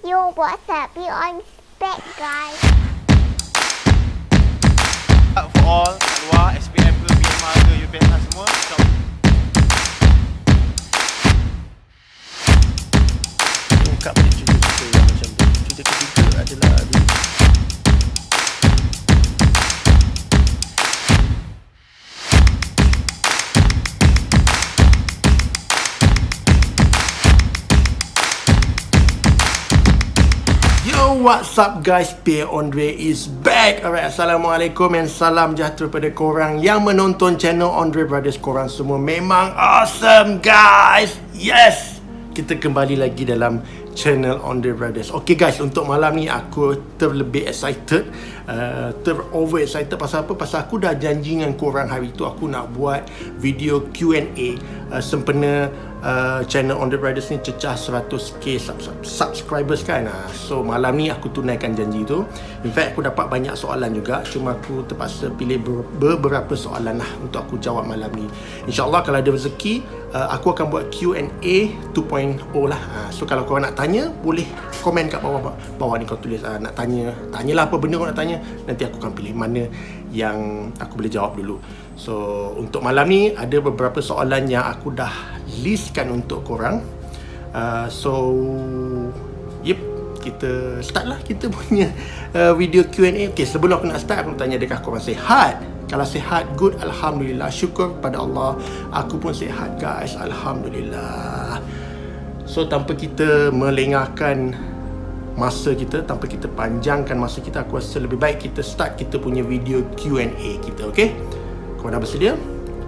Yo, what's up? You on spec, guys. For all kat luar, SPM ke, PMR ke, UPSR semua, ungkap balik cerita-cerita yang macam tu. Cerita ketiga adalah Yo, what's up guys? Pierre Andre is back. Alright, Assalamualaikum and salam sejahtera pada korang yang menonton channel Andre Brothers. Korang semua memang awesome guys. Yes, kita kembali lagi dalam channel Andre Brothers. Okay guys, untuk malam ni aku terlebih excited, over excited. Pasal apa? Pasal aku dah janji dengan korang hari tu aku nak buat video Q&A sempena channel Andre Brothers ni cecah 100k subscribers kan. So malam ni aku tunaikan janji tu. In fact aku dapat banyak soalan juga, cuma aku terpaksa pilih beberapa soalan lah untuk aku jawab malam ni. InsyaAllah kalau ada rezeki aku akan buat Q&A 2.0 lah. So kalau korang nak tanya, boleh komen kat bawah ni, kau tulis nak tanyalah apa benda kau nak tanya. Nanti aku akan pilih mana yang aku boleh jawab dulu. So untuk malam ni ada beberapa soalan yang aku dah listkan untuk korang. Yep, kita start lah kita punya video Q&A. Okay, sebelum aku nak start, aku nak tanya, adakah korang sihat? Kalau sihat, good, Alhamdulillah. Syukur pada Allah, aku pun sihat guys, Alhamdulillah. So tanpa kita melengahkan masa kita, tanpa kita panjangkan masa kita, aku rasa lebih baik kita start kita punya video Q&A kita. Okay, korang dah bersedia?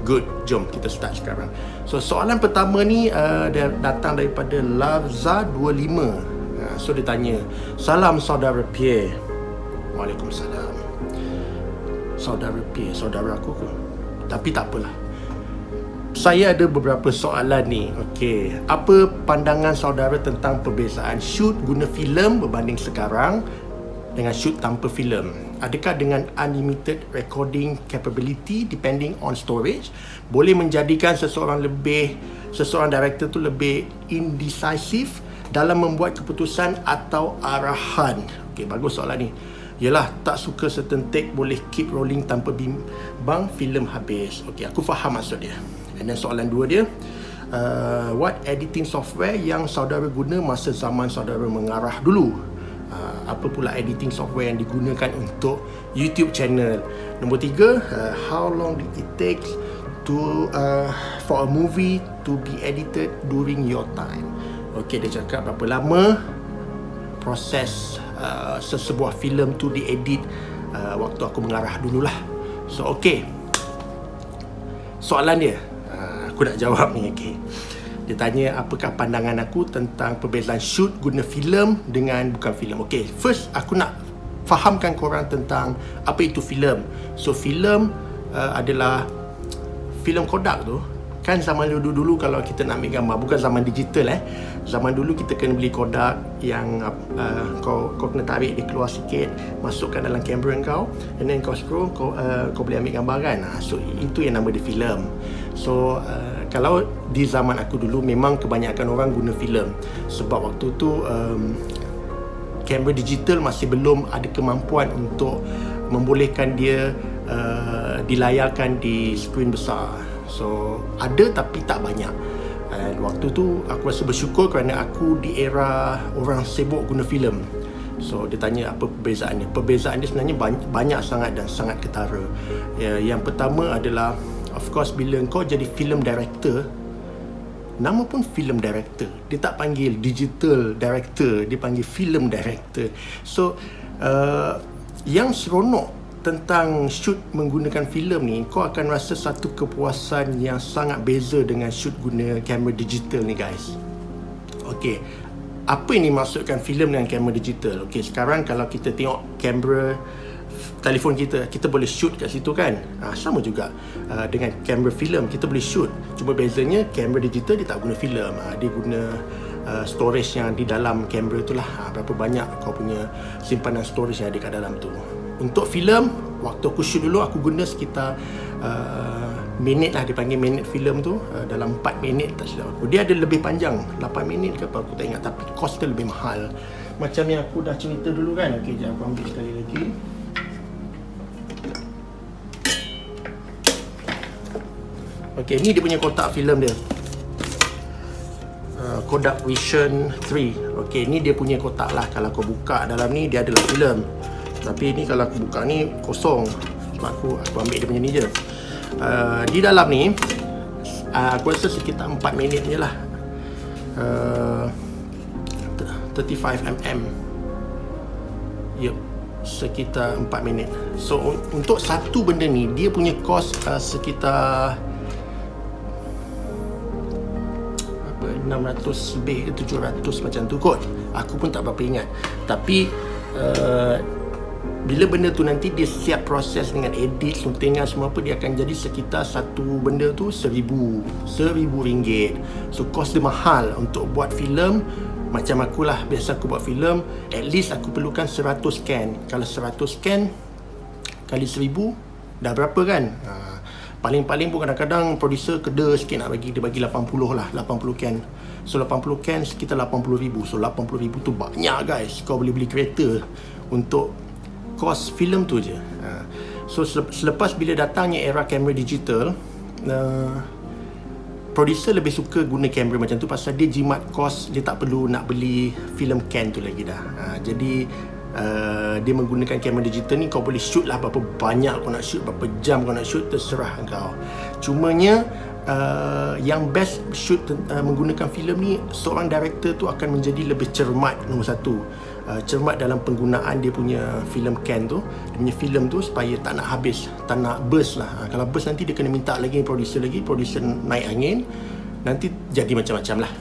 Good, jom kita start sekarang. So soalan pertama ni dia datang daripada Lavza25. So dia tanya, salam saudara Pierre. Waalaikumsalam. Saudara Pierre, saudara aku ke? Tapi tak apalah. Saya ada beberapa soalan ni. Okey, apa pandangan saudara tentang perbezaan shoot guna filem berbanding sekarang dengan shoot tanpa filem? Adakah dengan unlimited recording capability depending on storage boleh menjadikan seseorang director tu lebih indecisive dalam membuat keputusan atau arahan? Okey, bagus soalan ni. Yalah, tak suka certain take boleh keep rolling tanpa bimbang filem habis. Okey, aku faham maksud dia. And then soalan dua dia, what editing software yang saudara guna masa zaman saudara mengarah dulu? Apa pula editing software yang digunakan untuk YouTube channel? Nombor tiga, how long did it take for a movie to be edited during your time? Okey, dia cakap berapa lama proses sesebuah filem tu diedit waktu aku mengarah dululah. So okey, soalan dia aku nak jawab ni. Okay, dia tanya apakah pandangan aku tentang perbezaan shoot guna filem dengan bukan filem. Okay, first aku nak fahamkan korang tentang apa itu filem. So filem adalah filem Kodak tu kan. Zaman dulu kalau kita nak ambil gambar, bukan zaman digital zaman dulu kita kena beli Kodak yang kau kena tarik dia keluar sikit, masukkan dalam kamera kau, and then kau scroll, kau boleh ambil gambar kan. So itu yang nama dia filem. So kalau di zaman aku dulu memang kebanyakan orang guna filem sebab waktu tu kamera digital masih belum ada kemampuan untuk membolehkan dia dilayarkan di skrin besar. So ada tapi tak banyak. And waktu tu aku rasa bersyukur kerana aku di era orang sibuk guna filem. So dia tanya apa perbezaannya. Perbezaan dia sebenarnya banyak sangat dan sangat ketara. Yang pertama adalah, of course, bila kau jadi film director, nama pun film director, dia tak panggil digital director, dia panggil film director. So yang seronok tentang shoot menggunakan filem ni, kau akan rasa satu kepuasan yang sangat beza dengan shoot guna kamera digital ni guys. Okey, apa ini maksudkan filem dengan kamera digital? Okey, sekarang kalau kita tengok kamera telefon kita boleh shoot kat situ kan. Sama juga dengan kamera filem, kita boleh shoot. Cuma bezanya kamera digital dia tak guna filem, dia guna storage yang di dalam kamera tu lah. Berapa banyak kau punya simpanan storage yang ada kat dalam tu. Untuk filem, waktu aku shoot dulu aku guna sekitar minit lah, dia panggil minit filem tu, dalam 4 minit tak silap aku. Dia ada lebih panjang, 8 minit ke apa aku tak ingat, tapi cost dia lebih mahal. macam yang aku dah cerita dulu kan. Okey, jap aku ambil sekali lagi. Okey, ni dia punya kotak filem dia. Kodak Vision 3. Okey, ni dia punya kotak lah. Kalau kau buka dalam ni dia adalah filem. Tapi ni kalau aku buka ni kosong. Sebab aku ambil dia punya ni je. Di dalam ni aku rasa sekitar 4 minit je lah. 35mm. Yup, sekitar 4 minit. So untuk satu benda ni dia punya cost sekitar 600 lebih ke 700 macam tu kot. Aku pun tak berapa ingat. Tapi bila benda tu nanti dia siap proses dengan edit, suntingan semua apa, dia akan jadi sekitar satu benda tu RM1,000. So cost dia mahal untuk buat filem. Macam akulah, biasa aku buat filem, at least aku perlukan 100 scan. Kalau 100 scan kali 1000 dah berapa kan? Paling-paling pun kadang-kadang producer keda sikit nak bagi, dia bagi 80 lah, 80 can. So 80 can sekitar 80,000. So 80,000 tu banyak guys. Kau boleh beli kereta untuk kos filem tu je. So selepas bila datangnya era kamera digital, producer lebih suka guna kamera macam tu pasal dia jimat kos, dia tak perlu nak beli filem can tu lagi dah. Jadi dia menggunakan kamera digital ni, kau boleh shoot lah berapa banyak kau nak shoot, berapa jam kau nak shoot, terserah kau. Cumanya yang best shoot menggunakan filem ni, seorang director tu akan menjadi lebih cermat. Nombor satu, cermat dalam penggunaan dia punya filem can tu, dia punya filem tu, supaya tak nak habis, tak nak burst lah. Kalau burst nanti dia kena minta lagi producer naik angin, nanti jadi macam-macam lah.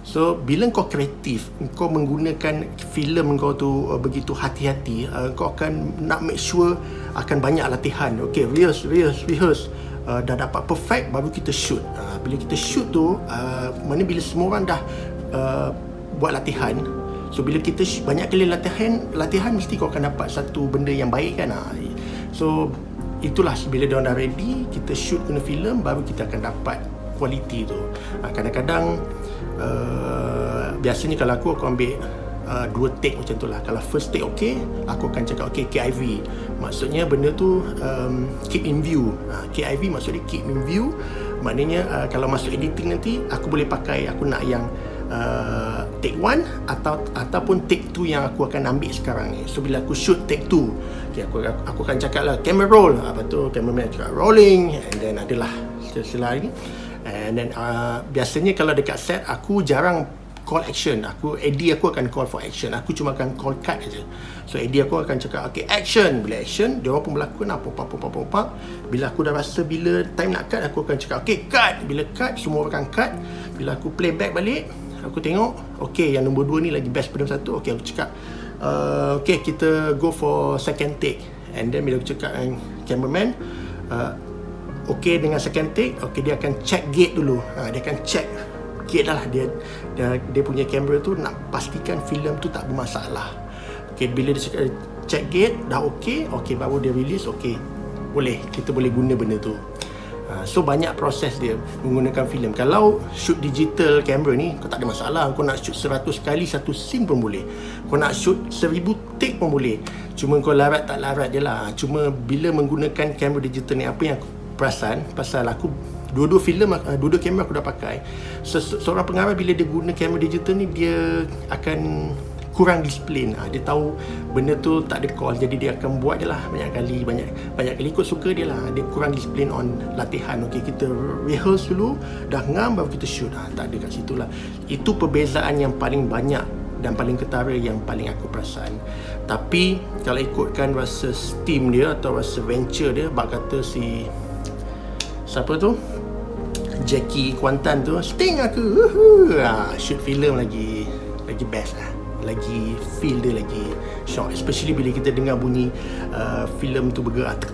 So bila kau kreatif, kau menggunakan filem kau tu begitu hati-hati, kau akan nak make sure akan banyak latihan. Okay, rehearse. Dah dapat perfect baru kita shoot. Bila kita shoot tu, mana bila semua orang dah buat latihan. So bila kita banyak kali latihan mesti kau akan dapat satu benda yang baik kan. So itulah bila dia dah ready, kita shoot guna filem, baru kita akan dapat kualiti tu. Kadang-kadang biasanya kalau aku ambil 2 take macam tu lah. Kalau first take okay, aku akan cakap okay, KIV, maksudnya benda tu keep in view. KIV maksudnya keep in view, maknanya kalau masuk editing nanti aku boleh pakai, aku nak yang take 1 ataupun take 2 yang aku akan ambil sekarang ni. So bila aku shoot take 2, okay, aku akan cakap lah camera roll, apa tu, cameraman cakap rolling, and then adalah silsilah ni. And then biasanya kalau dekat set aku jarang call action. AD aku akan call for action. Aku cuma akan call cut aja. So AD aku akan cakap okay action. Bila action, dia orang pun berlakon apa. Bila aku dah rasa bila time nak cut, aku akan cakap okay cut. Bila cut, semua akan cut. Bila aku play back balik, aku tengok okay yang nombor 2 ni lagi best pada satu. Okay, aku cakap okay, kita go for second take. And then bila aku cakap dengan cameraman okay dengan second take, okay, dia akan check gate dulu. Dia akan check gate lah. Dia punya kamera tu nak pastikan filem tu tak bermasalah. Okay, bila dia check gate dah okay, baru dia release. Okay, boleh, kita boleh guna benda tu. So banyak proses dia menggunakan filem. Kalau shoot digital kamera ni, kau tak ada masalah. Kau nak shoot 100 kali satu scene pun boleh. Kau nak shoot 1000 take pun boleh. Cuma kau larat tak larat je lah. Cuma bila menggunakan kamera digital ni, apa yang aku perasan, pasal aku dua-dua kamera aku dah pakai. Seorang pengarah bila dia guna kamera digital ni, dia akan kurang disiplin. Dia tahu benda tu tak ada call, jadi dia akan buat je lah banyak kali ikut suka dia lah. Dia kurang disiplin on latihan. Okay, kita rehearse dulu, dah ngam baru kita shoot. Tak ada kat situ lah. Itu perbezaan yang paling banyak dan paling ketara yang paling aku perasan. Tapi kalau ikutkan rasa steam dia atau rasa venture dia, bak kata siapa tu, Jackie Kuantan tu, sting aku shoot filem lagi best lah, lagi feel dia lagi shock, especially bila kita dengar bunyi filem tu bergerak.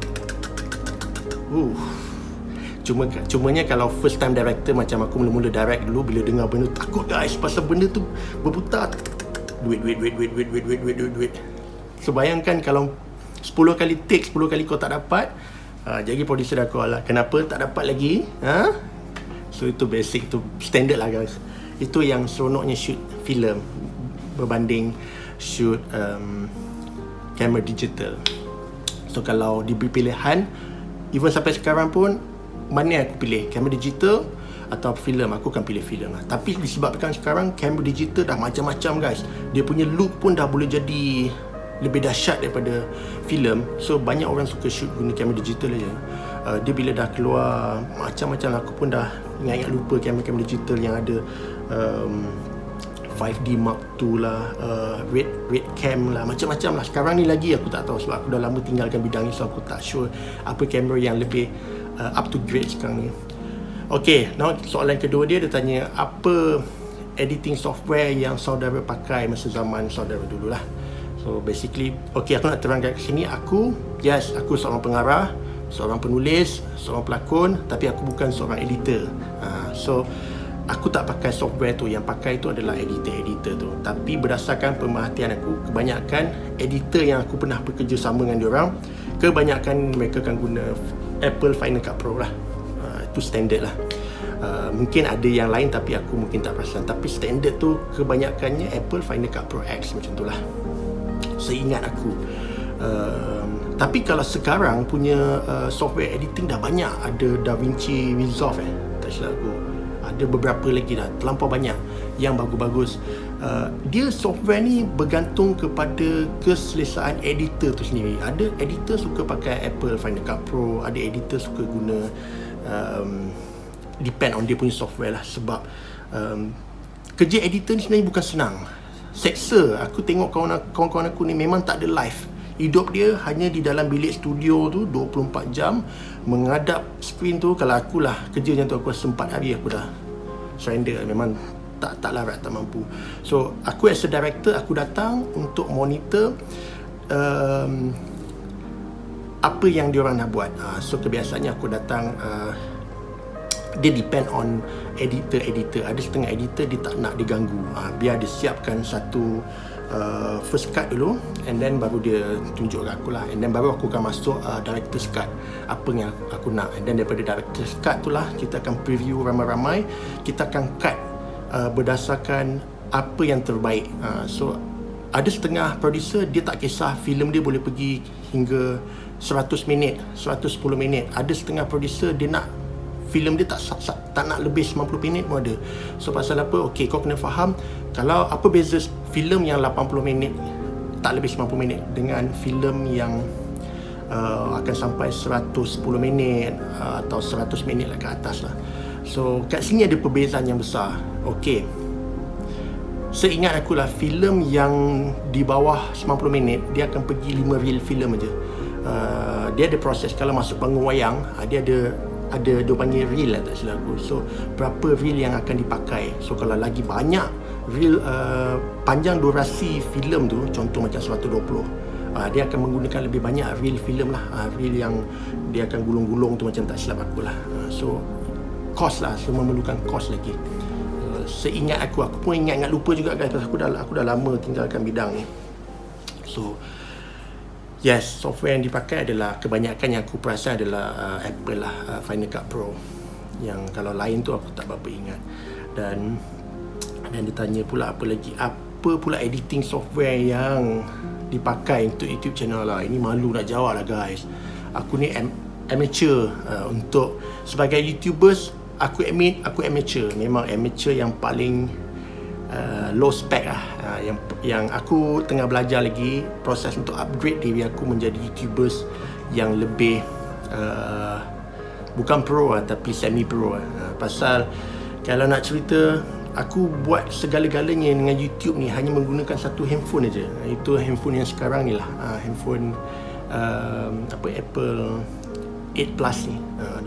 Cumanya kalau first time director macam aku mula-mula direct dulu, bila dengar benda takut guys, pasal benda tu berputar, duit. So bayangkan kalau 10 kali take, 10 kali kau tak dapat, jadi producer dah call lah, kenapa tak dapat lagi? So itu basic, itu standard lah guys. Itu yang seronoknya shoot filem. berbanding shoot kamera digital. So kalau diberi pilihan, even sampai sekarang pun, mana yang aku pilih, kamera digital atau filem, aku akan pilih filem lah. Tapi disebabkan sekarang kamera digital dah macam-macam guys, dia punya look pun dah boleh jadi lebih dahsyat daripada filem. So banyak orang suka shoot guna kamera digital aja. Dia bila dah keluar macam-macam, aku pun dah ingat-ingat lupa kamera-kamera digital yang ada 5D Mark II lah, red cam lah, macam-macam lah. Sekarang ni lagi aku tak tahu sebab aku dah lama tinggalkan bidang ni, so aku tak sure apa kamera yang lebih up to grade sekarang ni. Okay, now soalan kedua dia tanya apa editing software yang saudara pakai masa zaman saudara dulu lah. So basically, okay, aku nak terangkan kat sini, aku seorang pengarah, seorang penulis, seorang pelakon, tapi aku bukan seorang editor. So aku tak pakai software tu, yang pakai tu adalah editor tu. Tapi berdasarkan pemerhatian aku, kebanyakan editor yang aku pernah bekerja sama dengan diorang, kebanyakan mereka akan guna Apple Final Cut Pro lah. Itu standard lah. Mungkin ada yang lain tapi aku mungkin tak perasan, tapi standard tu kebanyakannya Apple Final Cut Pro X, macam tu lah seingat aku. Tapi kalau sekarang punya software editing dah banyak. Ada DaVinci Resolve tak silap aku, ada beberapa lagi dah, terlampau banyak yang bagus-bagus. Dia software ni bergantung kepada keselesaan editor tu sendiri. Ada editor suka pakai Apple Final Cut Pro, ada editor suka guna depend on dia punya software lah. Sebab kerja editor ni sebenarnya bukan senang, seksa. Aku tengok kawan-kawan aku ni memang tak ada life. Hidup dia hanya di dalam bilik studio tu 24 jam menghadap skrin tu. Kalau akulah kerja macam tu, aku rasa 4 hari aku dah surrender. Memang tak larat, tak mampu. So aku as a director, aku datang untuk monitor apa yang diorang nak buat. So kebiasaannya aku datang, dia depend on editor. Ada setengah editor dia tak nak diganggu, biar dia siapkan satu first cut dulu, and then baru dia tunjuk kat aku lah, and then baru aku akan masuk director's cut, apa yang aku nak. And then daripada director's cut tu lah kita akan preview ramai-ramai, kita akan cut berdasarkan apa yang terbaik. So ada setengah producer dia tak kisah filem dia boleh pergi hingga 100 minit, 110 minit. Ada setengah producer dia nak filem dia tak nak lebih 90 minit pun ada. So pasal apa? Okay, kau kena faham kalau apa beza filem yang 80 minit tak lebih 90 minit dengan filem yang akan sampai 110 minit atau 100 minit lah ke atas lah. So kat sini ada perbezaan yang besar. Okay, seingat aku lah, filem yang di bawah 90 minit dia akan pergi 5 reel filem aja. Dia ada proses. Kalau masuk panggung wayang, dia dia panggil reel lah, tak silap aku. So berapa reel yang akan dipakai. So kalau lagi banyak reel, panjang durasi filem tu, contoh macam 120, dia akan menggunakan lebih banyak reel filem lah. Reel yang dia akan gulung-gulung tu, macam tak silap aku lah. So cost lah, semua memerlukan cost lagi. Seingat aku pun ingat lupa juga guys, aku dah lama tinggalkan bidang ni. So yes, software yang dipakai adalah, kebanyakan yang aku perasan adalah Apple lah, Final Cut Pro. Yang kalau lain tu aku tak berapa ingat. Dan ditanya pula apa pula editing software yang dipakai untuk YouTube channel lah. Ini malu nak jawab lah guys. Aku ni amateur. Untuk sebagai YouTubers, aku admit aku amateur. Memang amateur yang paling low spec lah. Yang aku tengah belajar lagi proses untuk upgrade diri aku menjadi YouTubers yang lebih bukan pro lah, tapi semi pro lah. Pasal kalau nak cerita, aku buat segala-galanya dengan YouTube ni hanya menggunakan satu handphone aja. Itu handphone yang sekarang ni lah, handphone Apple 8 Plus ni.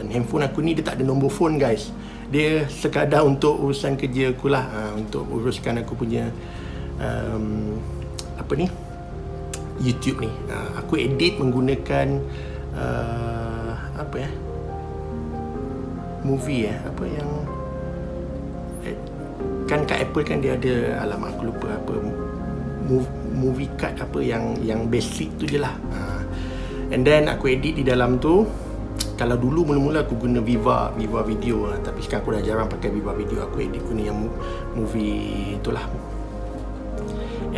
Dan handphone aku ni dia tak ada nombor phone guys. Dia sekadar untuk urusan kerja aku lah, untuk uruskan aku punya YouTube ni. Aku edit menggunakan movie apa yang kan kat Apple kan dia ada, alamak aku lupa apa, movie cut apa yang basic tu je lah. And then aku edit di dalam tu. Kalau dulu mula-mula aku guna Viva Video, tapi sekarang aku dah jarang pakai Viva Video. Aku edit guna yang movie itulah.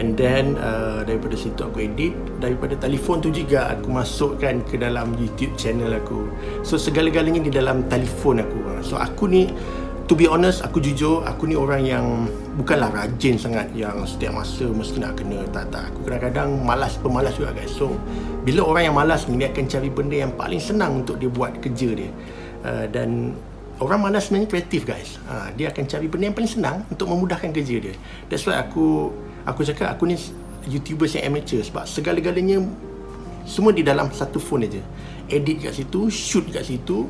And then daripada situ aku edit. Daripada telefon tu juga aku masukkan ke dalam YouTube channel aku. So segala-galanya di dalam telefon aku. So aku ni, to be honest, aku jujur, aku ni orang yang bukanlah rajin sangat yang setiap masa mesti nak kena. Tak. Aku kadang-kadang pemalas juga guys. So bila orang yang malas ni, dia akan cari benda yang paling senang untuk dia buat kerja dia. Dan orang malas sebenarnya kreatif guys. Dia akan cari benda yang paling senang untuk memudahkan kerja dia. That's why aku cakap aku ni YouTubers yang amateur, sebab segala-galanya semua di dalam satu phone aja. Edit kat situ, shoot kat situ,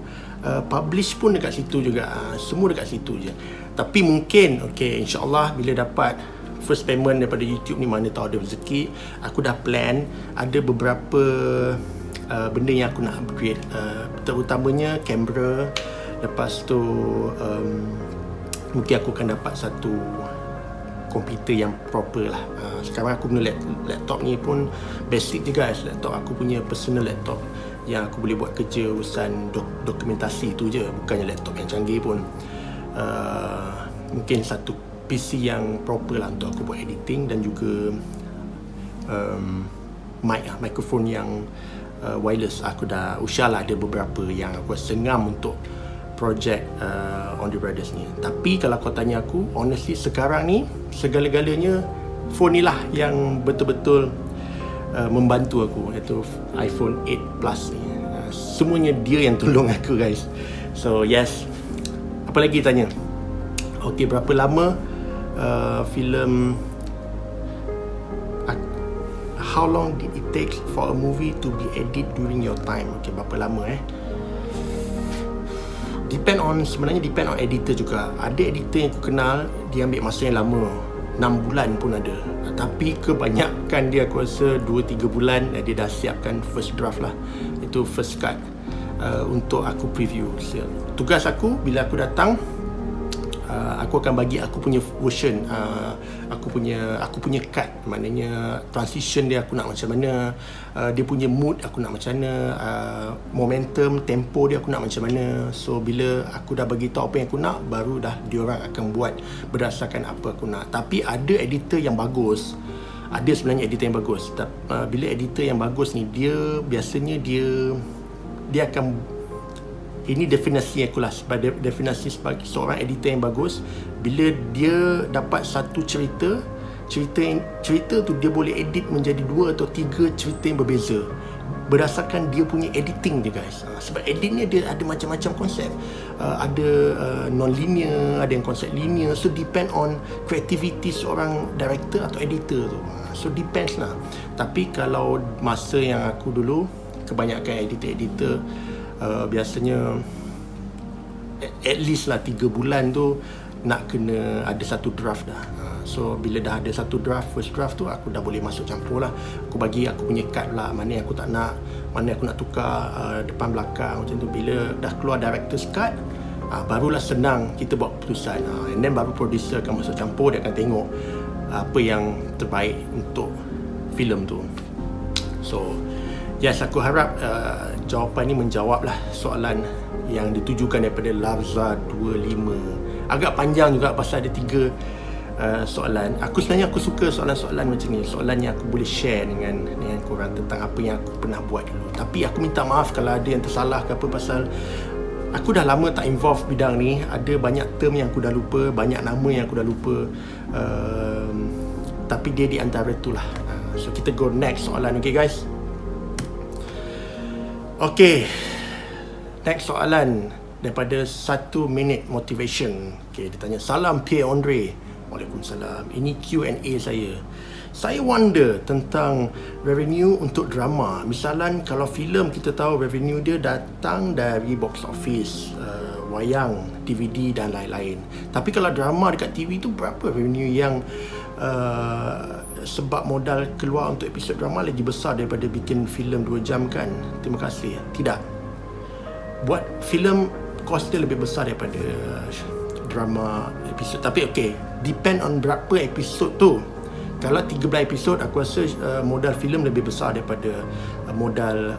publish pun dekat situ juga. Semua dekat situ je. Tapi mungkin insyaAllah bila dapat first payment daripada YouTube ni, mana tahu ada rezeki, aku dah plan ada beberapa benda yang aku nak upgrade, terutamanya kamera. Lepas tu mungkin aku akan dapat satu komputer yang proper lah. Sekarang aku punya laptop ni pun basic je guys. Laptop aku punya personal laptop yang aku boleh buat kerja urusan dokumentasi tu je, bukannya laptop yang canggih pun. Mungkin satu PC yang proper lah untuk aku buat editing, dan juga microphone yang wireless. Aku dah usah lah, ada beberapa yang aku sengam untuk projek On The Brothers ni. Tapi kalau kau tanya aku, honestly sekarang ni segala-galanya phone ni lah yang betul-betul membantu aku, iaitu iPhone 8 Plus ni. Semuanya dia yang tolong aku guys. So yes, apa lagi tanya? Okay, berapa lama filem how long did it take for a movie to be edited during your time? Okay, berapa lama sebenarnya depend on editor juga. Ada editor yang aku kenal, dia ambil masa yang lama, 6 bulan pun ada. Tapi kebanyakan dia aku rasa 2-3 bulan dia dah siapkan first draft lah. Itu first cut untuk aku preview. Tugas aku bila aku datang, aku akan bagi aku punya version, aku punya cut, maknanya transition dia aku nak macam mana, dia punya mood aku nak macam mana, momentum, tempo dia aku nak macam mana. So bila aku dah bagi tahu apa yang aku nak, baru dah diorang akan buat berdasarkan apa aku nak. Tapi ada editor yang bagus, ada sebenarnya editor yang bagus. Bila editor yang bagus ni, dia biasanya dia akan, ini definisi aku lah, definisi sebagai seorang editor yang bagus. Bila dia dapat satu cerita tu dia boleh edit menjadi 2 atau 3 cerita yang berbeza berdasarkan dia punya editing dia guys. Sebab edit ni dia ada macam-macam konsep, ada non-linear, ada yang konsep linear. So depend on creativity seorang director atau editor tu. So depends lah. Tapi kalau masa yang aku dulu, kebanyakan editor biasanya at least lah 3 bulan tu nak kena ada satu draft dah. So bila dah ada satu draft, first draft tu, aku dah boleh masuk campur lah. Aku bagi aku punya cut lah, mana yang aku tak nak, mana aku nak tukar depan belakang macam tu. Bila dah keluar director's cut, barulah senang kita buat keputusan. And then baru producer akan masuk campur, dia akan tengok apa yang terbaik untuk filem tu. So yes, aku harap jawapan ni menjawablah soalan yang ditujukan daripada Larza 25. Agak panjang juga pasal ada 3 soalan. Aku suka soalan-soalan macam ni, soalan yang aku boleh share dengan korang tentang apa yang aku pernah buat dulu. Tapi aku minta maaf kalau ada yang tersalah ke apa, pasal aku dah lama tak involve bidang ni. Ada banyak term yang aku dah lupa, banyak nama yang aku dah lupa. Tapi dia di antara tu lah. So kita go next soalan, okay guys? Okay, next soalan daripada 1 minute motivation. Okay, dia tanya, salam Pierre Andre. Waalaikumsalam. Ini Q&A saya. Saya wonder tentang revenue untuk drama. Misalan kalau filem kita tahu revenue dia datang dari box office, wayang, DVD dan lain-lain. Tapi kalau drama dekat TV tu berapa revenue yang sebab modal keluar untuk episod drama lagi besar daripada bikin filem 2 jam kan? Terima kasih. Tidak. Buat filem kos dia lebih besar daripada drama episod. Tapi okay, depend on berapa episod tu. Kalau 13 episod, aku rasa modal filem lebih besar daripada modal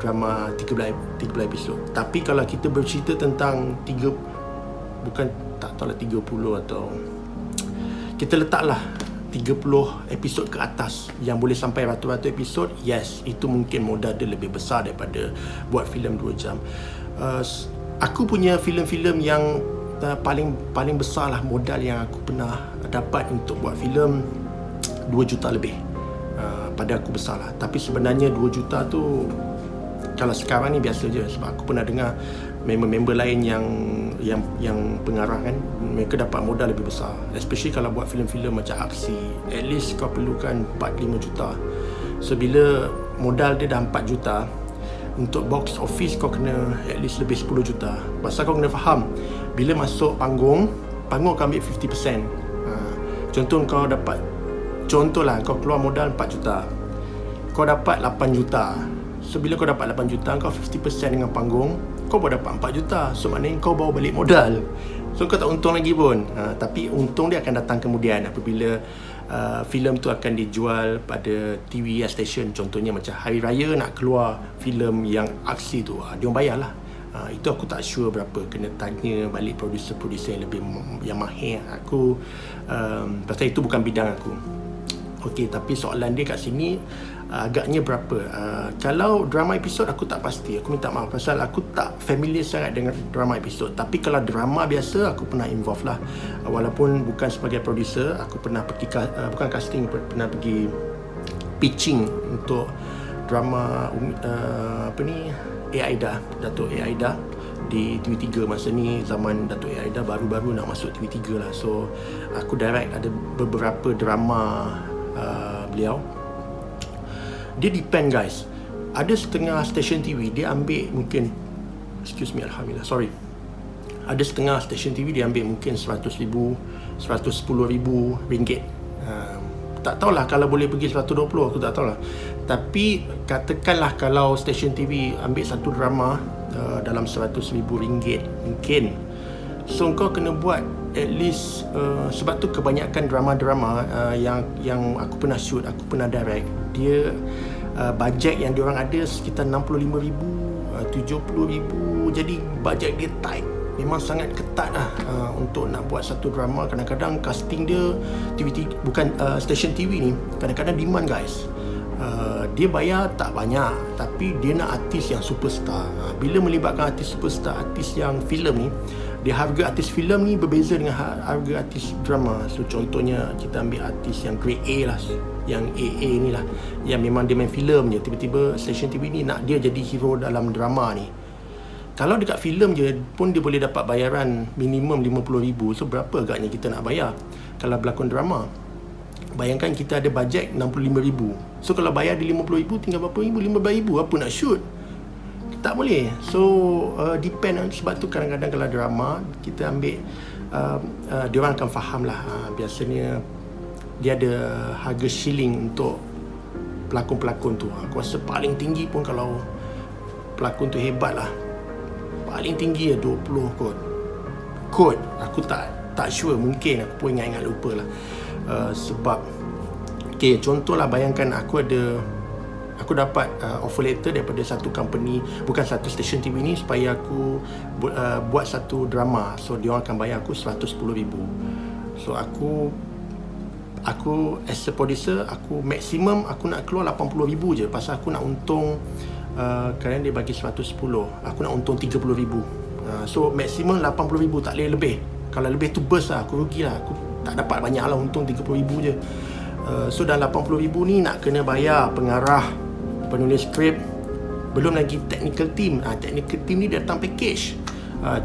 drama 13 episod. Tapi kalau kita bercerita tentang bukan tak tahulah 30 atau kita letaklah 30 episod ke atas yang boleh sampai ratus-ratus episod, yes, itu mungkin modal dia lebih besar daripada buat filem 2 jam. Aku punya filem-filem yang paling besar lah modal yang aku pernah dapat untuk buat filem 2 juta lebih. Pada aku besar lah. Tapi sebenarnya 2 juta tu kalau sekarang ni biasa je, sebab aku pernah dengar member-member lain yang pengarah kan, mereka dapat modal lebih besar, especially kalau buat filem-filem macam aksi. At least kau perlukan 4-5 juta. So bila modal dia dah 4 juta, untuk box office kau kena at least lebih 10 juta. Pasal kau kena faham, bila masuk panggung kau ambil 50%. Contohlah kau keluar modal 4 juta, kau dapat 8 juta. So bila kau dapat 8 juta, kau 50% dengan panggung, kau baru dapat 4 juta. So maknanya kau bawa balik modal. So kau tak untung lagi pun. Tapi untung dia akan datang kemudian apabila filem tu akan dijual pada TV station. Contohnya macam hari raya nak keluar filem yang aksi tu, dia orang bayar lah. Itu aku tak sure berapa, kena tanya balik producer-producer yang mahir. Aku pasal itu bukan bidang aku. Okey, tapi soalan dia kat sini agaknya berapa. Kalau drama episod aku tak pasti, aku minta maaf pasal aku tak familiar sangat dengan drama episod. Tapi kalau drama biasa aku pernah involve lah, walaupun bukan sebagai producer. Aku pernah pergi bukan casting, pernah pergi pitching untuk drama Aida, Datuk Aida di TV3. Masa ni zaman Datuk Aida baru-baru nak masuk TV3 lah. So aku direct ada beberapa drama beliau. Dia depend guys. Ada setengah stesen TV dia ambil mungkin, excuse me, alhamdulillah, sorry. Ada setengah stesen TV dia ambil mungkin 100,000, 110,000 ringgit. Tak tahulah kalau boleh pergi 120, aku tak tahulah. Tapi katakanlah kalau stesen TV ambil satu drama dalam 100,000 ringgit mungkin. So kau kena buat at least sebab tu kebanyakan drama-drama yang aku pernah shoot, aku pernah direct, dia bajet yang diorang ada sekitar 65,000, 70,000. Jadi bajet dia tight, memang sangat ketat lah untuk nak buat satu drama. Kadang-kadang casting dia bukan stesen TV ni kadang-kadang demand guys. Dia bayar tak banyak, tapi dia nak artis yang superstar. Bila melibatkan artis superstar, artis yang filem ni, dia harga artis filem ni berbeza dengan harga artis drama. So contohnya kita ambil artis yang grade A lah, yang AA ni lah, yang memang dia main filem je. Tiba-tiba stesen TV ni nak dia jadi hero dalam drama ni. Kalau dekat filem je pun dia boleh dapat bayaran minimum 50,000. So berapa agaknya kita nak bayar kalau berlakon drama? Bayangkan kita ada bajet 65,000. So kalau bayar di 50,000, tinggal berapa ribu? 15,000. Apa nak shoot? Tak boleh. So depend. Sebab tu kadang-kadang kalau drama kita ambil diorang akan faham lah. Biasanya dia ada harga shilling untuk pelakon-pelakon tu. Aku rasa paling tinggi pun kalau pelakon tu hebat lah, paling tinggi 20 kot. Aku tak sure, mungkin aku pun ingat-ingat lupa lah. Sebab okay, contohlah bayangkan aku dapat offer letter daripada satu company, bukan satu stesen TV ni, supaya aku buat satu drama. So dia orang akan bayar aku 110,000. So aku as a producer, aku maksimum aku nak keluar 80,000 je, pasal aku nak untung kerana dia bagi 110, aku nak untung 30,000. So maksimum 80,000, tak boleh lebih. Kalau lebih tu burst lah, aku rugi lah. Aku tak dapat banyak lah, untung 30,000 je. So dalam 80,000 ni nak kena bayar pengarah, penulis skrip, belum lagi technical team. Technical team ni datang package.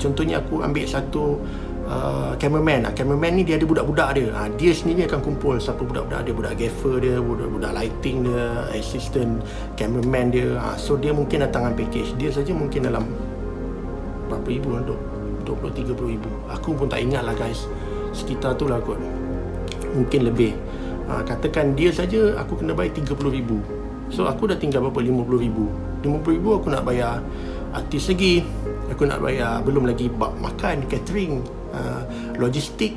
Contohnya aku ambil satu cameraman. Cameraman ni dia ada budak-budak dia. Dia sendiri akan kumpul siapa budak-budak dia, budak gaffer dia, budak lighting dia, assistant cameraman dia. So dia mungkin datang dengan package. Dia saja mungkin dalam berapa ribu, 20-30 ribu. Aku pun tak ingat lah guys, sekitar tu lah kot, mungkin lebih. Katakan dia saja aku kena bayar 30,000. So aku dah tinggal berapa, 50,000. 50,000 aku nak bayar artis lagi, aku nak bayar, belum lagi bab makan, catering, logistik,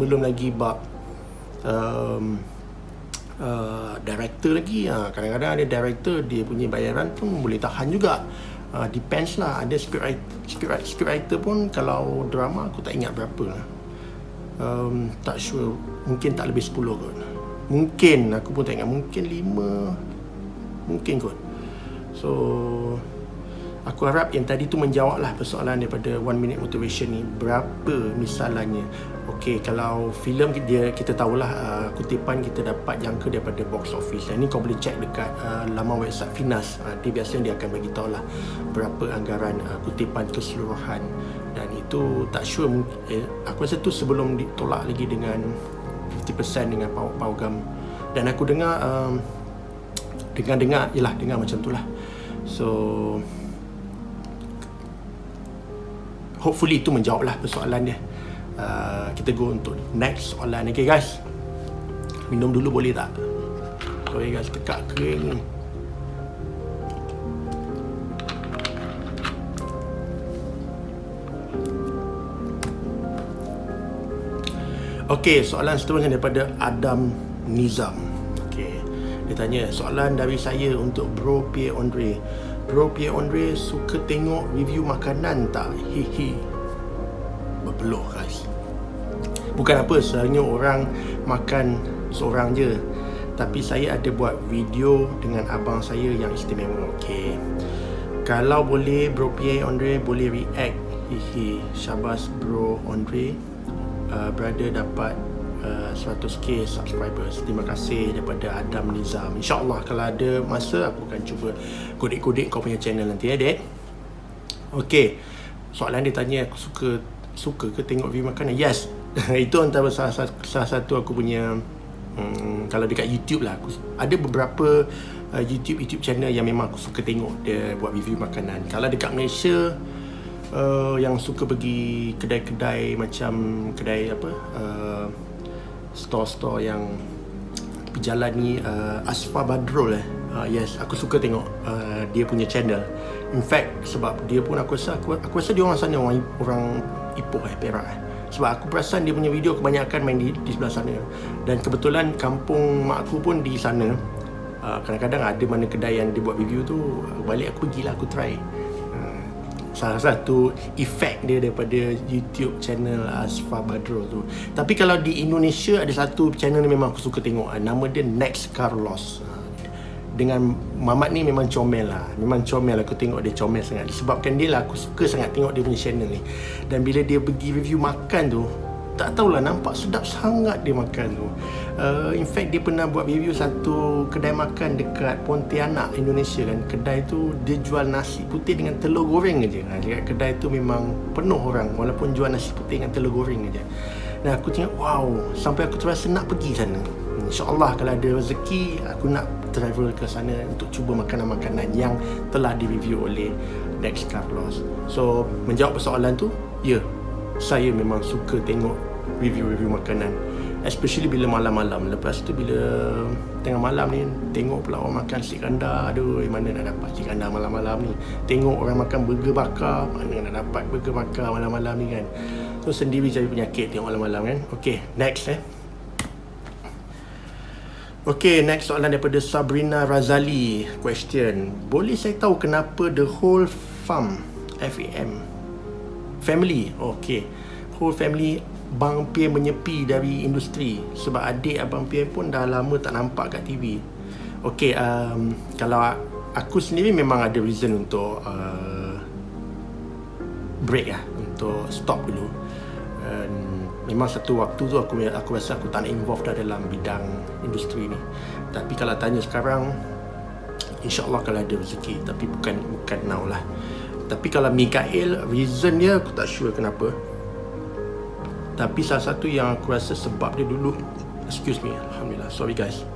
belum lagi bab director lagi. Kadang-kadang ada director, dia punya bayaran pun boleh tahan juga. Depends lah. Ada script writer pun kalau drama aku tak ingat berapa lah. Tak sure, mungkin tak lebih 10 kot. Mungkin, aku pun tak ingat, mungkin 5, mungkin kot. So aku harap yang tadi tu menjawablah persoalan daripada 1 minute motivation ni. Berapa misalannya? Okey, kalau filem kita tahulah kutipan kita dapat jangka daripada box office. Dan ni kau boleh check dekat laman website Finas. Dia biasanya dia akan bagi tahulah berapa anggaran kutipan keseluruhan. Dan itu tak sure, aku rasa tu sebelum ditolak lagi dengan 50% dengan Paugam. Dan aku dengar dengar macam tu lah. So hopefully itu menjawablah persoalan dia. Kita go untuk next soalan. Okay guys, minum dulu boleh tak? Sorry guys, tekak kering ni. Okay, soalan seterusnya daripada Adam Nizam. Okay, dia tanya, soalan dari saya untuk Bro Pierre Andre. Bro Pierre Andre suka tengok review makanan tak? Hihi. Berpeluh guys. Bukan apa, selalunya orang makan seorang je. Tapi saya ada buat video dengan abang saya yang istimewa. Okay, kalau boleh Bro Pierre Andre boleh react. Hihi. Syabas Bro Andre. Brother dapat 100k subscribers. Terima kasih daripada Adam Nizam. InsyaAllah kalau ada masa aku akan cuba kodik-kodik kau punya channel nanti Dad. Okay, soalan dia tanya aku suka ke tengok review makanan. Yes. Itu antara salah satu aku punya kalau dekat YouTube lah, aku ada beberapa YouTube channel yang memang aku suka tengok dia buat review makanan. Kalau dekat Malaysia, yang suka pergi kedai-kedai macam kedai store-store yang berjalan ni, Asfa Badrul yes, aku suka tengok dia punya channel. In fact, sebab dia pun aku rasa dia orang sana, orang Ipoh Perak sebab aku perasan dia punya video kebanyakan main di sebelah sana. Dan kebetulan kampung mak aku pun di sana. Kadang-kadang ada mana kedai yang dia buat review tu, balik aku pergilah, aku try. Salah satu efek dia daripada YouTube channel Asfa Badrul tu. Tapi kalau di Indonesia ada satu channel ni memang aku suka tengok, nama dia Next Carlos. Dengan Mamat ni memang comel lah. Memang comel, aku tengok dia comel sangat. Disebabkan dia lah aku suka sangat tengok dia punya channel ni. Dan bila dia pergi review makan tu, tak tahulah, nampak sedap sangat dia makan tu. In fact dia pernah buat review satu kedai makan dekat Pontianak, Indonesia kan. Kedai tu dia jual nasi putih dengan telur goreng aja. Dekat kedai tu memang penuh orang walaupun jual nasi putih dengan telur goreng aja. Dan aku tengok, wow, sampai aku terasa nak pergi sana. InsyaAllah kalau ada rezeki, aku nak travel ke sana untuk cuba makanan-makanan yang telah di-review oleh Next Carlos. So menjawab persoalan tu, ya, saya memang suka tengok review-review makanan, especially bila malam-malam. Lepas tu bila tengah malam ni, tengok pula orang makan nasi kandar. Aduh, mana nak dapat nasi kandar malam-malam ni. Tengok orang makan burger bakar, mana nak dapat burger bakar malam-malam ni kan. So sendiri cari penyakit tengok malam-malam kan. Okay, next Okay, next soalan daripada Sabrina Razali. Question, boleh saya tahu kenapa The Whole Farm Family, okay, Whole Family Bang Pierre menyepi dari industri? Sebab adik Abang Pierre pun dah lama tak nampak kat TV. Okay, kalau aku sendiri memang ada reason untuk break lah, untuk stop dulu. Memang satu waktu tu aku rasa aku tak nak involve dah dalam bidang industri ni. Tapi kalau tanya sekarang, InsyaAllah kalau ada rezeki. Tapi bukan now lah. Tapi kalau Mikael, reason dia aku tak sure kenapa. Tapi salah satu yang aku rasa sebab dia dulu, excuse me, Alhamdulillah, sorry guys.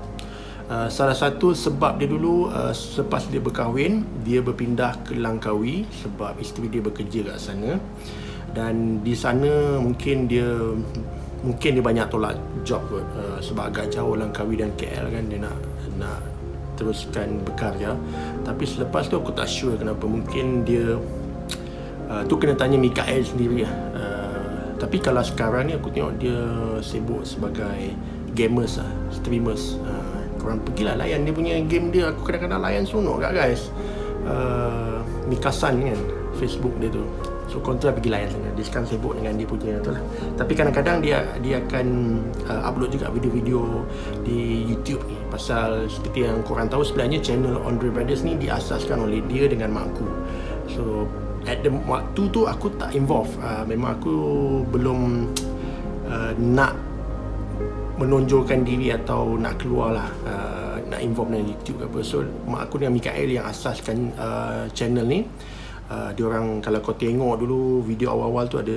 Salah satu sebab dia dulu, selepas dia berkahwin, dia berpindah ke Langkawi sebab isteri dia bekerja kat sana. Dan di sana mungkin dia banyak tolak job kot, sebab agak jauh Langkawi dan KL kan. Dia nak teruskan berkarya. Tapi selepas tu aku tak sure kenapa. Mungkin dia tu kena tanya Mikael sendiri lah. Tapi kalau sekarang ni aku tengok dia sibuk sebagai gamers lah, streamers. Korang pergilah layan dia punya game dia. Aku kadang-kadang layan seronok kat guys. Mikasan kan Facebook dia tu. So kontra pergi layan sana. Dia sekarang sibuk dengan dia punya tu lah. Tapi kadang-kadang dia akan upload juga video-video di YouTube ni. Pasal seperti yang korang tahu, sebenarnya channel Andre Brothers ni diasaskan oleh dia dengan mak aku. So at the waktu tu aku tak involve. Memang aku belum nak menonjolkan diri atau nak keluar lah, nak involve dengan YouTube apa. So mak aku dengan Mikael yang asaskan channel ni. Diorang, kalau kau tengok dulu video awal-awal tu ada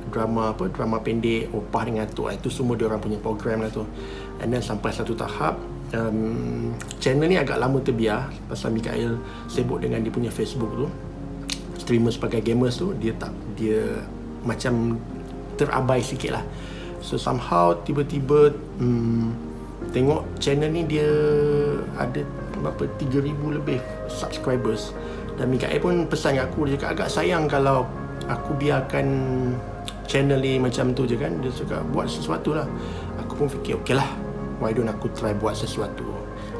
drama pendek Opah dengan Atuk, itu semua diorang punya program lah tu. And then sampai satu tahap channel ni agak lama terbiar pasal Mikael sibuk dengan dia punya Facebook tu, streamer sebagai gamers tu, dia macam terabai sikit lah. So somehow tiba-tiba tengok channel ni dia ada berapa 3,000 lebih subscribers. Dan Mikael pun pesan kat aku, dia cakap agak sayang kalau aku biarkan channel ni macam tu je kan. Dia cakap buat sesuatu lah. Aku pun fikir okey lah, why don't aku try buat sesuatu.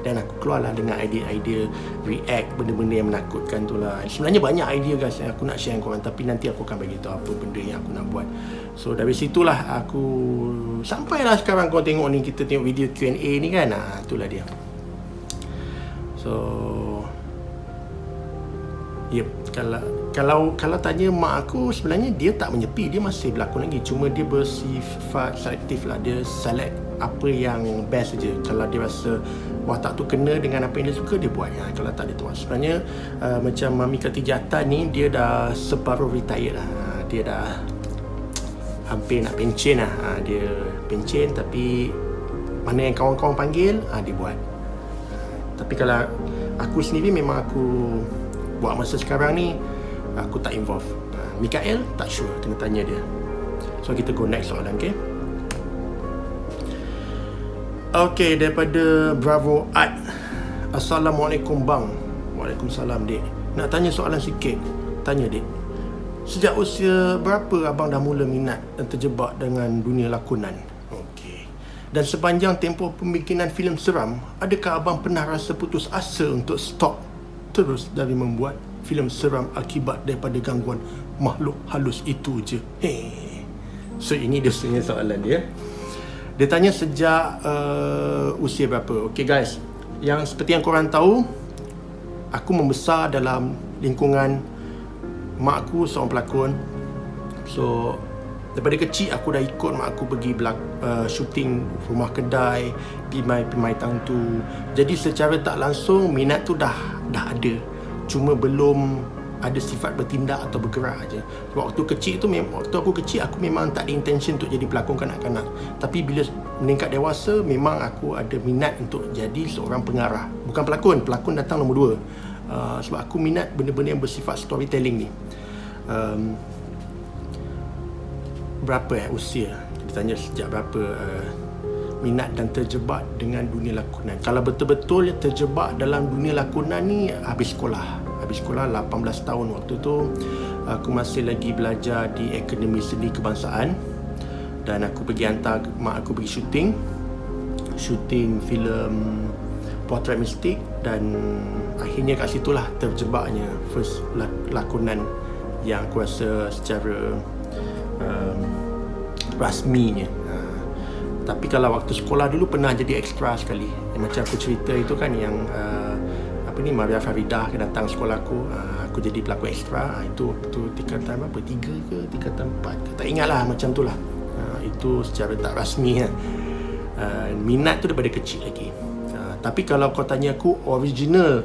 Dan aku keluarlah dengan idea-idea react benda-benda yang menakutkan tu lah. Sebenarnya banyak idea guys yang aku nak share dengan korang, tapi nanti aku akan bagi tahu apa benda yang aku nak buat. So dari situlah aku sampailah sekarang kau tengok ni, kita tengok video Q&A ni kan. Itulah dia. So yep, kalau tanya mak aku, sebenarnya dia tak menyepi, dia masih berlakon lagi, cuma dia bersifat selektif lah. Dia select apa yang best saja. Kalau dia rasa watak tu kena dengan apa yang dia suka, dia buat. Kalau tak, dia tuan. Sebenarnya macam Mami Khatijah ni, dia dah separuh retired lah. Dia dah hampir nak pencen lah. Dia pencen, tapi mana yang kawan-kawan panggil, dia buat. Tapi kalau aku sendiri, memang aku buat masa sekarang ni aku tak involve. Mikael tak sure, kena tanya dia. So kita go next soalan, okay? Okay, daripada Bravo Art. Assalamualaikum bang. Waalaikumsalam dek. Nak tanya soalan sikit. Tanya dek, sejak usia berapa abang dah mula minat dan terjebak dengan dunia lakonan? Okay. Dan sepanjang tempoh pembikinan filem seram, adakah abang pernah rasa putus asa untuk stop terus dari membuat filem seram akibat daripada gangguan makhluk halus itu je? So ini dia sebenarnya soalan dia. Dia tanya sejak usia berapa. Okay guys, yang seperti yang korang tahu, aku membesar dalam lingkungan mak aku seorang pelakon. So daripada kecil aku dah ikut mak aku pergi syuting Rumah Kedai, Pimai Tangtu. Jadi secara tak langsung minat tu dah ada, cuma belum ada sifat bertindak atau bergerak aja. Waktu aku kecil aku memang tak ada intention untuk jadi pelakon kanak-kanak. Tapi bila meningkat dewasa, memang aku ada minat untuk jadi seorang pengarah. Bukan pelakon datang nombor 2. Sebab aku minat benda-benda yang bersifat storytelling ni. Berapa usia? Ditanya sejak berapa minat dan terjebak dengan dunia lakonan. Kalau betul-betul terjebak dalam dunia lakonan ni, habis sekolah 18 tahun. Waktu tu aku masih lagi belajar di Akademi Seni Kebangsaan, dan aku pergi hantar mak aku pergi syuting filem Potret Mistik, dan akhirnya kat situlah terjebaknya first lakonan yang aku rasa secara rasminya. Tapi kalau waktu sekolah dulu pernah jadi extra sekali. Macam aku cerita itu kan, yang Maria Faridah datang sekolah aku jadi pelakon ekstra. Itu tingkatan berapa? 3 ke tingkatan 4 ke? Tak ingat lah, macam tu lah. Itu secara tak rasmi. Minat tu daripada kecil lagi. Tapi kalau kau tanya aku original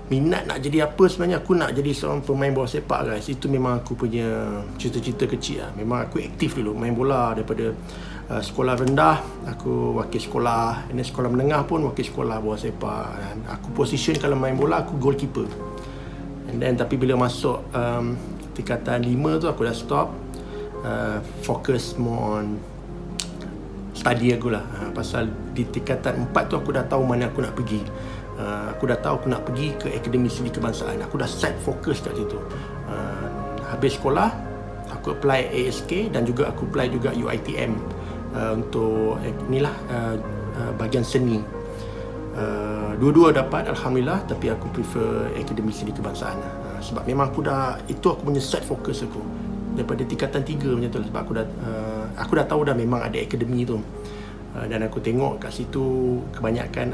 minat nak jadi apa, sebenarnya aku nak jadi seorang pemain bola sepak guys. Itu memang aku punya cita-cita kecil lah. Memang aku aktif dulu main bola daripada sekolah rendah, aku wakil sekolah, dan sekolah menengah pun wakil sekolah bola sepak. Dan aku position kalau main bola aku goalkeeper. And then tapi bila masuk tingkatan 5 tu aku dah stop, focus more on study aku lah. Pasal di tingkatan 4 tu aku dah tahu mana aku nak pergi. Aku dah tahu aku nak pergi ke Akademi Seni Kebangsaan. Aku dah set fokus kat situ. Habis sekolah aku apply ASK, dan juga aku apply juga UiTM untuk bahagian seni. Dua-dua dapat alhamdulillah, tapi aku prefer Akademi Seni Kebangsaan. Sebab memang aku punya set fokus aku. daripada tingkatan 3 macam tu lah. Sebab aku dah tahu dah memang ada akademi tu. Dan aku tengok kat situ kebanyakan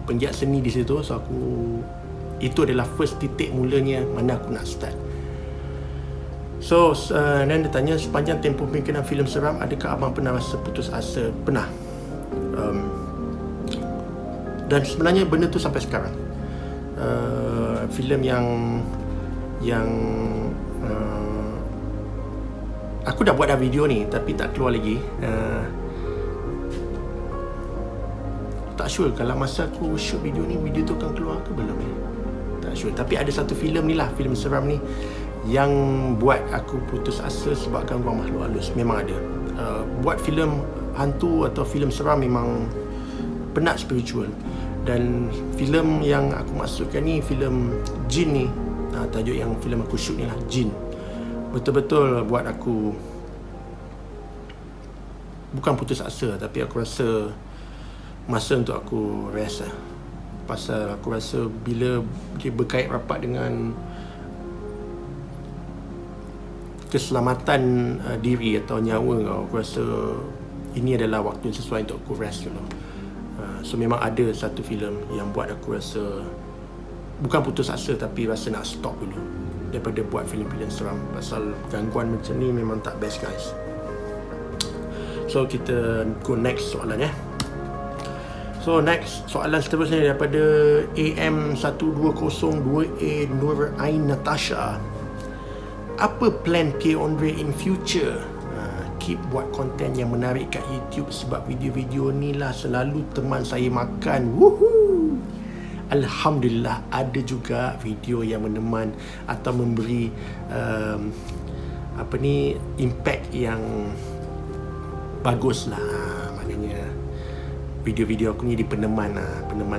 penggiat seni di situ. So itu adalah first titik mulanya mana aku nak start. So dan dia tanya, sepanjang tempoh pembikinan filem seram, adakah abang pernah rasa putus asa? Pernah. Dan sebenarnya benda tu sampai sekarang. Filem yang aku dah buat dah video ni tapi tak keluar lagi. Tak sure kalau masa aku shoot video ni, video tu akan keluar ke belum ya? Tak sure. Tapi ada satu filem ni lah, filem seram ni yang buat aku putus asa sebab gangguan makhluk halus. Memang ada. Buat filem hantu atau filem seram memang penat spiritual. Dan filem yang aku maksudkan ni filem jin ni, tajuk yang filem aku shoot ni lah, jin. Betul-betul buat aku bukan putus asa, tapi aku rasa masa untuk aku rest lah. Pasal aku rasa bila dia berkait rapat dengan keselamatan diri atau nyawa kau, aku rasa ini adalah waktu yang sesuai untuk aku rest dulu. So memang ada satu filem yang buat aku rasa bukan putus asa, tapi rasa nak stop dulu daripada buat filem-filem seram. Pasal gangguan macam ni memang tak best guys. So kita go next soalan ya. So next soalan seterusnya daripada AM1202A Nur Ain Natasha. Apa plan K Andre in future? Keep buat konten yang menarik kat YouTube sebab video-video ni lah selalu teman saya makan. Woohoo! Alhamdulillah ada juga video yang meneman atau memberi impact yang bagus lah. Maknanya video-video aku ni peneman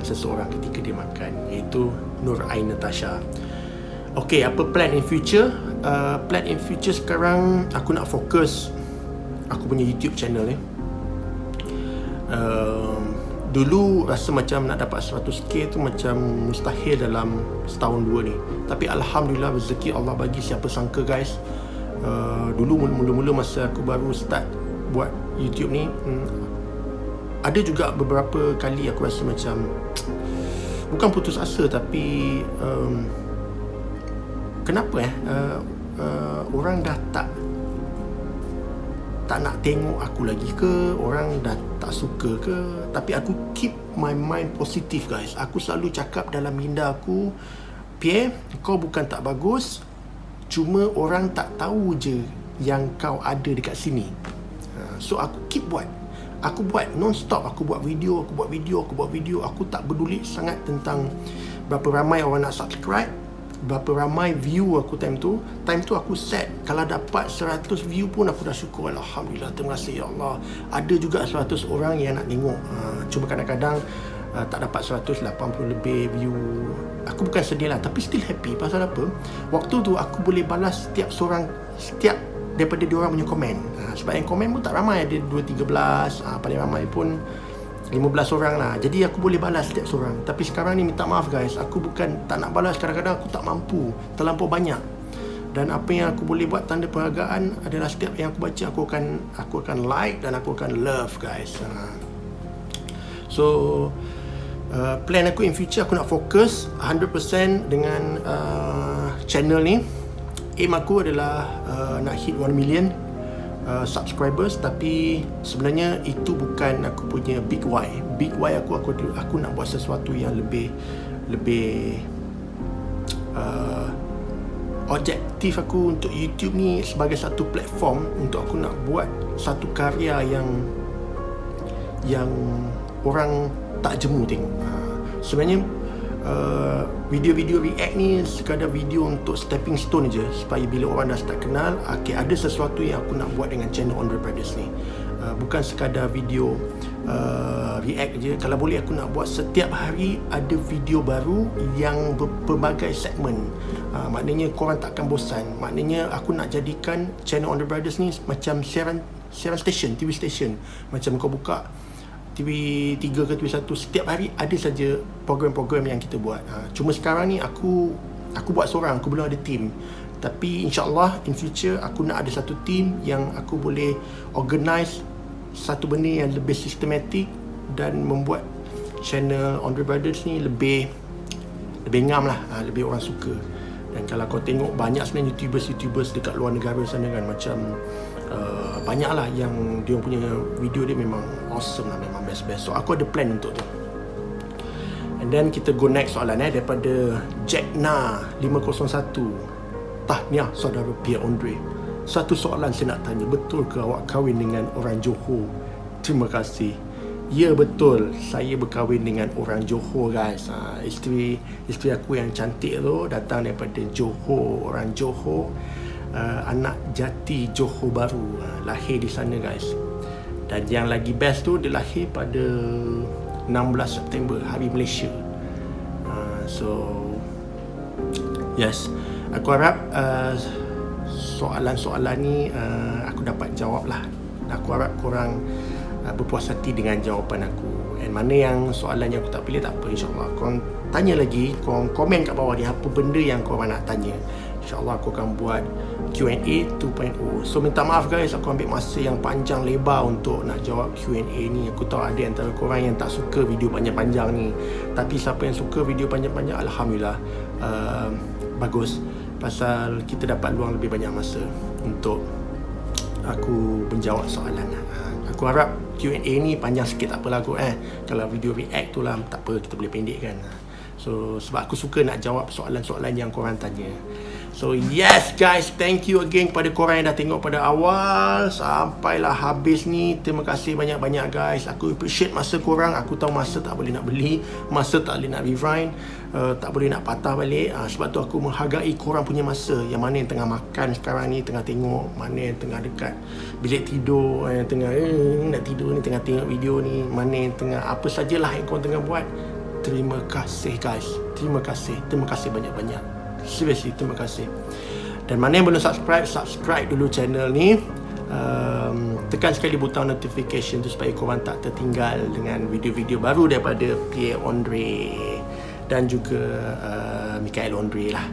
seseorang ketika dia makan, iaitu Nur Ain Natasha. Okay, apa plan in future? Plan in future sekarang aku nak fokus aku punya YouTube channel ni. Dulu rasa macam nak dapat 100k tu macam mustahil dalam setahun dua ni. Tapi Alhamdulillah rezeki Allah bagi, siapa sangka guys. Dulu mula-mula masa aku baru start buat YouTube ni, ada juga beberapa kali aku rasa macam bukan putus asa, tapi kenapa orang dah tak nak tengok aku lagi ke, orang dah tak suka ke. Tapi aku keep my mind positif guys. Aku selalu cakap dalam minda aku, Pierre, kau bukan tak bagus, cuma orang tak tahu je yang kau ada dekat sini. So aku keep buat. Aku buat non-stop. Aku buat video. Aku tak peduli sangat tentang berapa ramai orang nak subscribe, berapa ramai view aku time tu aku set, kalau dapat 100 view pun aku dah syukur. Alhamdulillah, terima kasih ya Allah. Ada juga 100 orang yang nak tengok, cuma kadang-kadang tak dapat 180 lebih view. Aku bukan sedih lah, tapi still happy. Pasal apa? Waktu tu aku boleh balas setiap daripada diorang punya komen. Sebab yang komen pun tak ramai, ada 2-13, paling ramai pun 15 orang lah. Jadi aku boleh balas setiap seorang. Tapi sekarang ni minta maaf guys, aku bukan tak nak balas, kadang-kadang aku tak mampu, terlampau banyak. Dan apa yang aku boleh buat tanda penghargaan adalah setiap yang aku baca aku akan like dan aku akan love guys. So plan aku in future, aku nak fokus 100% dengan channel ni. Aim aku adalah nak hit 1 million subscribers. Tapi sebenarnya itu bukan aku punya big why. Big why aku nak buat sesuatu yang lebih objektif aku untuk YouTube ni sebagai satu platform untuk aku nak buat satu karya yang orang tak jemu tengok. Sebenarnya video-video react ni sekadar video untuk stepping stone je, supaya bila orang dah start kenal, okay, ada sesuatu yang aku nak buat dengan channel Andre Brothers ni. Bukan sekadar video react je. Kalau boleh aku nak buat setiap hari ada video baru yang berbagai segmen. Maknanya korang takkan bosan. Maknanya aku nak jadikan channel Andre Brothers ni macam siaran station, TV station. Macam kau buka TV3 ke TV1, setiap hari ada saja program-program yang kita buat. Cuma sekarang ni aku buat seorang, aku belum ada team. Tapi insyaAllah in future aku nak ada satu team yang aku boleh organize satu benda yang lebih sistematik dan membuat channel Andre Brothers ni lebih ngam lah, lebih orang suka. Dan kalau kau tengok banyak sebenarnya YouTubers dekat luar negara sana kan, macam banyak lah yang dia punya video dia memang awesome lah, memang best. So aku ada plan untuk tu. And then kita go next soalan daripada Jackna 501. Tahniah saudara Pierre Andre. Satu soalan saya nak tanya, betul ke awak kahwin dengan orang Johor? Terima kasih. Ya betul, saya berkahwin dengan orang Johor guys. Isteri aku yang cantik tu datang daripada Johor, orang Johor, anak jati Johor Baru, lahir di sana guys. Dan yang lagi best tu, dia lahir pada 16 September, Hari Malaysia. So yes, aku harap soalan-soalan ni aku dapat jawab lah. Aku harap korang berpuas hati dengan jawapan aku. And mana yang soalan yang aku tak pilih, tak apa, insyaAllah korang tanya lagi, korang komen kat bawah ni apa benda yang korang nak tanya. InsyaAllah aku akan buat Q&A 2.0. So minta maaf guys, aku ambil masa yang panjang lebar untuk nak jawab Q&A ni. Aku tahu ada antara korang yang tak suka video panjang-panjang ni, tapi siapa yang suka video panjang-panjang, Alhamdulillah, bagus. Pasal kita dapat luang lebih banyak masa untuk aku menjawab soalan. Aku harap Q&A ni panjang sikit, tak apalah kot Kalau video react tu lah, tak apa, kita boleh pendekkan. So sebab aku suka nak jawab soalan-soalan yang korang tanya. So yes guys, thank you again kepada korang yang dah tengok pada awal sampailah habis ni. Terima kasih banyak-banyak guys. Aku appreciate masa korang. Aku tahu masa tak boleh nak beli, masa tak boleh nak rewind, tak boleh nak patah balik. Sebab tu aku menghargai korang punya masa. Yang mana yang tengah makan sekarang ni, tengah tengok, mana yang tengah dekat bilik tidur, yang tengah nak tidur ni, tengah tengok video ni, mana yang tengah apa sajalah yang korang tengah buat. Terima kasih guys. Terima kasih banyak-banyak. Seriously, terima kasih. Dan mana yang belum subscribe dulu channel ni. Tekan sekali butang notification tu supaya korang tak tertinggal dengan video-video baru daripada Pierre Andre dan juga Michael Andre lah.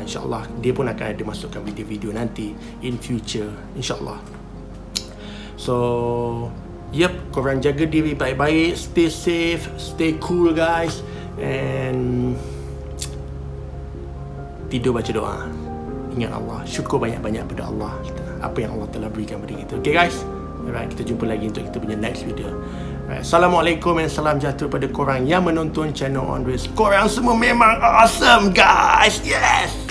InsyaAllah dia pun akan ada masukkan video-video nanti in future, InsyaAllah. So yep, korang jaga diri baik-baik, stay safe, stay cool guys, and tidur baca doa. Ingat Allah, syukur banyak-banyak pada Allah apa yang Allah telah berikan pada kita. Okay guys, alright, kita jumpa lagi untuk kita punya next video. Alright, Assalamualaikum dan salam sejahtera pada korang yang menonton channel Andres. Korang semua memang awesome guys. Yes.